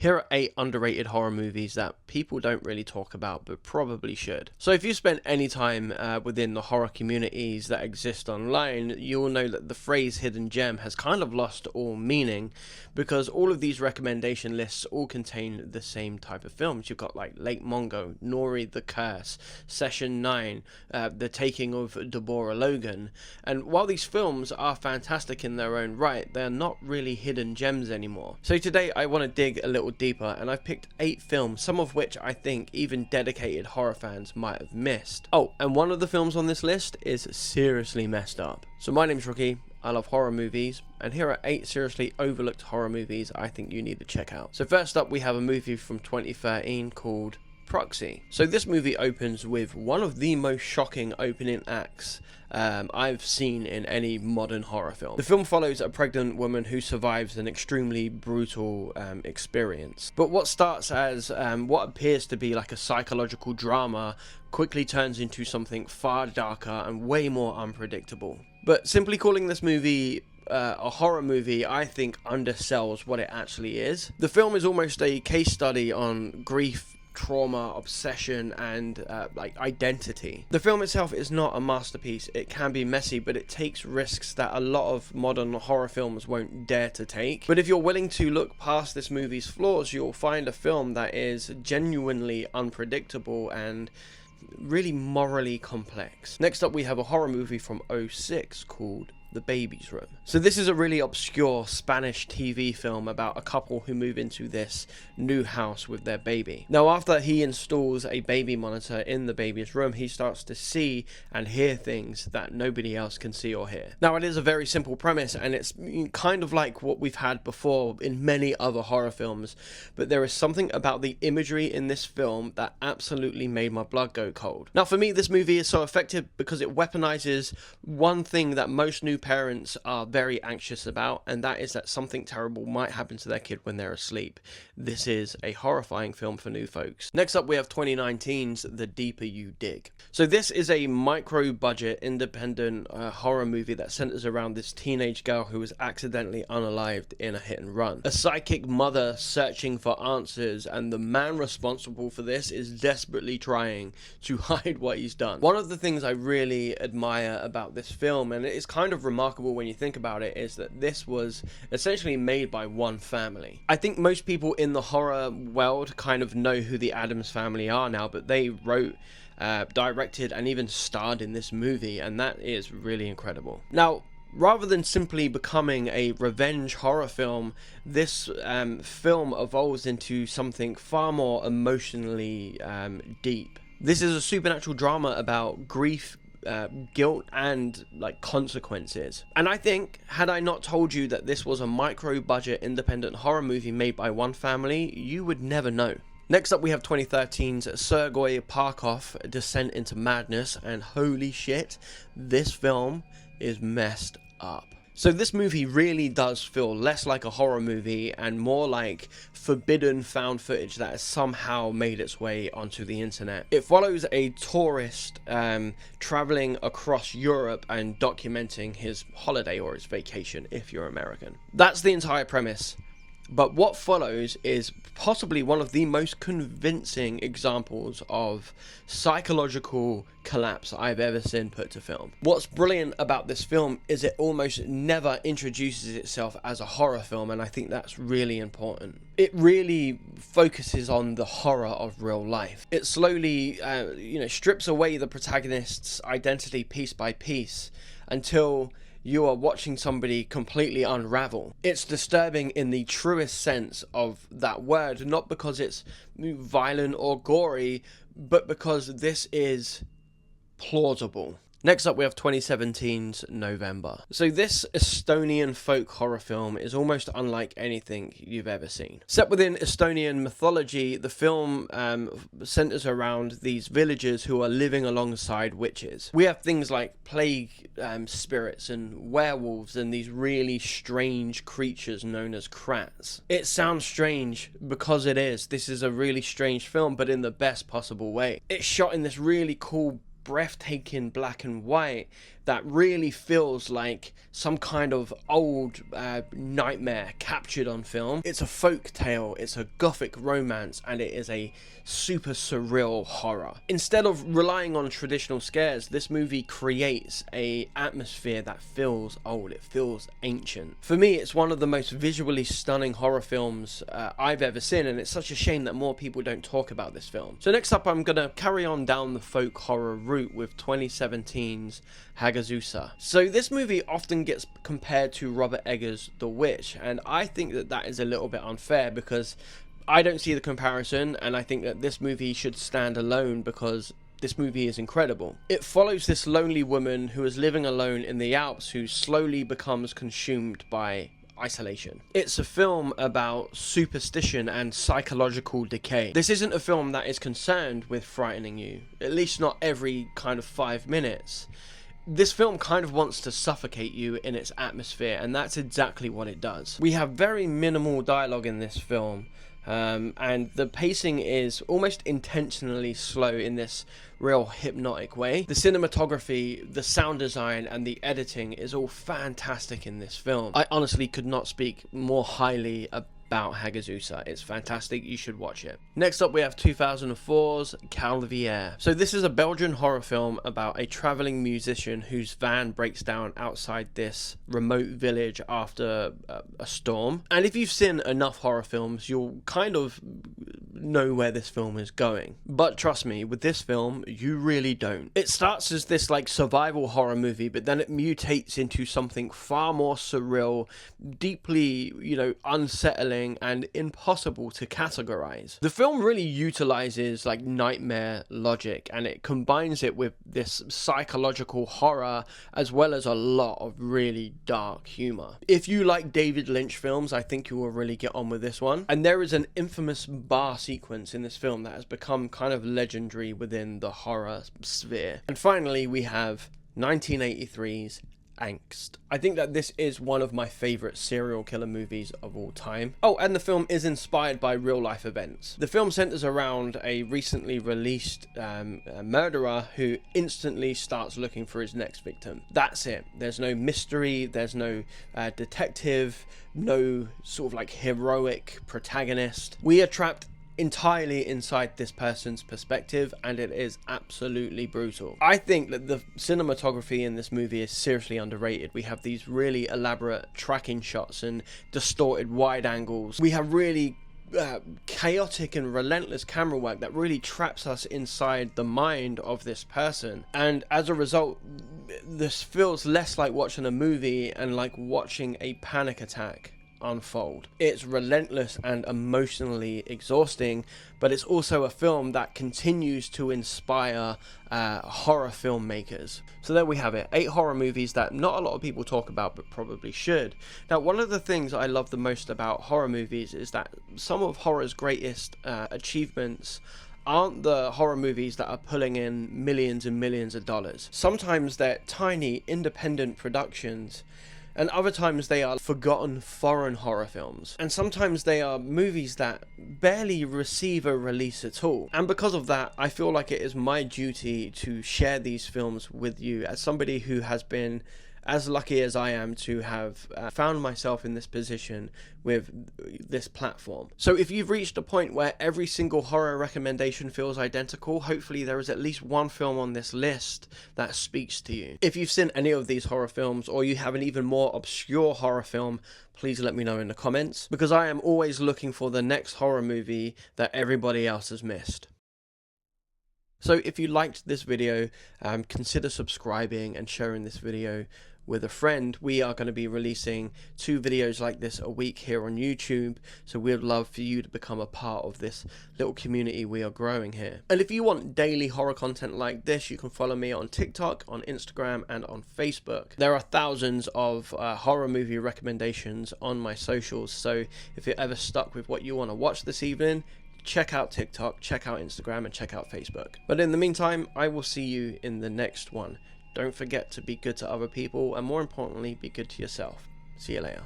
Here are 8 underrated horror movies that people don't really talk about but probably should. So if you spent any time within the horror communities that exist online, you'll know that the phrase hidden gem has kind of lost all meaning because all of these recommendation lists all contain the same type of films. You've got like Lake Mungo, Nori the Curse, Session 9, The Taking of Deborah Logan, and while these films are fantastic in their own right, they're not really hidden gems anymore. So today I want to dig a little deeper, and I've picked 8 films, some of which I think even dedicated horror fans might have missed. Oh, and one of the films on this list is seriously messed up. So my name's Rookie, I love horror movies, and here are 8 seriously overlooked horror movies I think you need to check out. So first up, we have a movie from 2013 called Proxy. So this movie opens with one of the most shocking opening acts I've seen in any modern horror film. The film follows a pregnant woman who survives an extremely brutal experience. But what starts as what appears to be like a psychological drama quickly turns into something far darker and way more unpredictable. But simply calling this movie a horror movie, I think, undersells what it actually is. The film is almost a case study on grief, trauma, obsession, and like identity. The film itself is not a masterpiece. It can be messy, but it takes risks that a lot of modern horror films won't dare to take. But if you're willing to look past this movie's flaws, you'll find a film that is genuinely unpredictable and really morally complex. Next up, we have a horror movie from '06 called The Baby's Room. So this is a really obscure Spanish TV film about a couple who move into this new house with their baby. Now, after he installs a baby monitor in the baby's room, he starts to see and hear things that nobody else can see or hear. Now, it is a very simple premise, and it's kind of like what we've had before in many other horror films, but there is something about the imagery in this film that absolutely made my blood go cold. Now, for me, this movie is so effective because it weaponizes one thing that most new parents are very anxious about, and that is that something terrible might happen to their kid when they're asleep. This is a horrifying film for new folks. Next up, we have 2019's The Deeper You Dig. So this is a micro-budget, independent horror movie that centers around this teenage girl who was accidentally unalived in a hit and run. A psychic mother searching for answers, and the man responsible for this is desperately trying to hide what he's done. One of the things I really admire about this film, and it is kind of remarkable when you think about it, is that this was essentially made by one family. I think most people in the horror world kind of know who the Addams family are now, but they wrote, directed, and even starred in this movie, and that is really incredible. Now, rather than simply becoming a revenge horror film, this film evolves into something far more emotionally deep. This is a supernatural drama about grief, guilt, and like consequences. And I think, had I not told you that this was a micro-budget independent horror movie made by one family, you would never know. Next up, we have 2013's Sorgoi Prakov, Descent into Madness, and holy shit, this film is messed up. So this movie really does feel less like a horror movie and more like forbidden found footage that has somehow made its way onto the internet. It follows a tourist traveling across Europe and documenting his holiday or his vacation if you're American. That's the entire premise. But what follows is possibly one of the most convincing examples of psychological collapse I've ever seen put to film. What's brilliant about this film is it almost never introduces itself as a horror film, and I think that's really important. It really focuses on the horror of real life. It slowly, strips away the protagonist's identity piece by piece until you are watching somebody completely unravel. It's disturbing in the truest sense of that word, not because it's violent or gory, but because this is plausible. Next up, we have 2017's November. So this Estonian folk horror film is almost unlike anything you've ever seen. Set within Estonian mythology, the film centers around these villagers who are living alongside witches. We have things like plague spirits and werewolves and these really strange creatures known as krats. It sounds strange because it is. This is a really strange film, but in the best possible way. It's shot in this really cool breathtaking black and white, that really feels like some kind of old nightmare captured on film. It's a folk tale, it's a gothic romance, and it is a super surreal horror. Instead of relying on traditional scares, this movie creates a atmosphere that feels old, it feels ancient. For me, it's one of the most visually stunning horror films I've ever seen, and it's such a shame that more people don't talk about this film. So next up, I'm gonna carry on down the folk horror route with 2017's Hagazussa. So this movie often gets compared to Robert Eggers' The Witch, and I think that that is a little bit unfair because I don't see the comparison, and I think that this movie should stand alone because this movie is incredible. It follows this lonely woman who is living alone in the Alps who slowly becomes consumed by isolation. It's a film about superstition and psychological decay. This isn't a film that is concerned with frightening you, at least not every kind of 5 minutes. This film kind of wants to suffocate you in its atmosphere, and that's exactly what it does. We have very minimal dialogue in this film, and the pacing is almost intentionally slow in this real hypnotic way. The cinematography, the sound design, and the editing is all fantastic in this film. I honestly could not speak more highly about Hagazussa. It's fantastic, you should watch it. Next up we have 2004's Calvaire. So this is a Belgian horror film about a traveling musician whose van breaks down outside this remote village after a storm. And if you've seen enough horror films, you'll kind of know where this film is going. But trust me, with this film, you really don't. It starts as this like survival horror movie, but then it mutates into something far more surreal, deeply, unsettling and impossible to categorize. The film really utilizes like nightmare logic, and it combines it with this psychological horror as well as a lot of really dark humor. If you like David Lynch films, I think you will really get on with this one. And there is an infamous bar sequence in this film that has become kind of legendary within the horror sphere. And finally, we have 1983's Angst. I think that this is one of my favorite serial killer movies of all time. Oh, and the film is inspired by real life events. The film centers around a recently released murderer who instantly starts looking for his next victim. That's it. There's no mystery, there's no detective, no sort of like heroic protagonist. We are trapped entirely inside this person's perspective, and it is absolutely brutal. I think that the cinematography in this movie is seriously underrated. We have these really elaborate tracking shots and distorted wide angles. We have really chaotic and relentless camera work that really traps us inside the mind of this person, and as a result this feels less like watching a movie and like watching a panic attack unfold. It's relentless and emotionally exhausting, but it's also a film that continues to inspire horror filmmakers. So there we have it, 8 horror movies that not a lot of people talk about but probably should. Now, one of the things I love the most about horror movies is that some of horror's greatest achievements aren't the horror movies that are pulling in millions and millions of dollars. Sometimes they're tiny independent productions, and other times they are forgotten foreign horror films. And sometimes they are movies that barely receive a release at all. And because of that, I feel like it is my duty to share these films with you as somebody who has been as lucky as I am to have found myself in this position with this platform. So if you've reached a point where every single horror recommendation feels identical, hopefully there is at least one film on this list that speaks to you. If you've seen any of these horror films, or you have an even more obscure horror film, please let me know in the comments, because I am always looking for the next horror movie that everybody else has missed. So if you liked this video, consider subscribing and sharing this video with a friend. We are going to be releasing 2 videos like this a week here on YouTube, so we'd love for you to become a part of this little community we are growing here. And if you want daily horror content like this, you can follow me on TikTok, on Instagram, and on Facebook. There are thousands of horror movie recommendations on my socials, so if you're ever stuck with what you want to watch this evening, check out TikTok, check out Instagram, and check out Facebook. But in the meantime, I will see you in the next one. Don't forget to be good to other people, and more importantly, be good to yourself. See you later.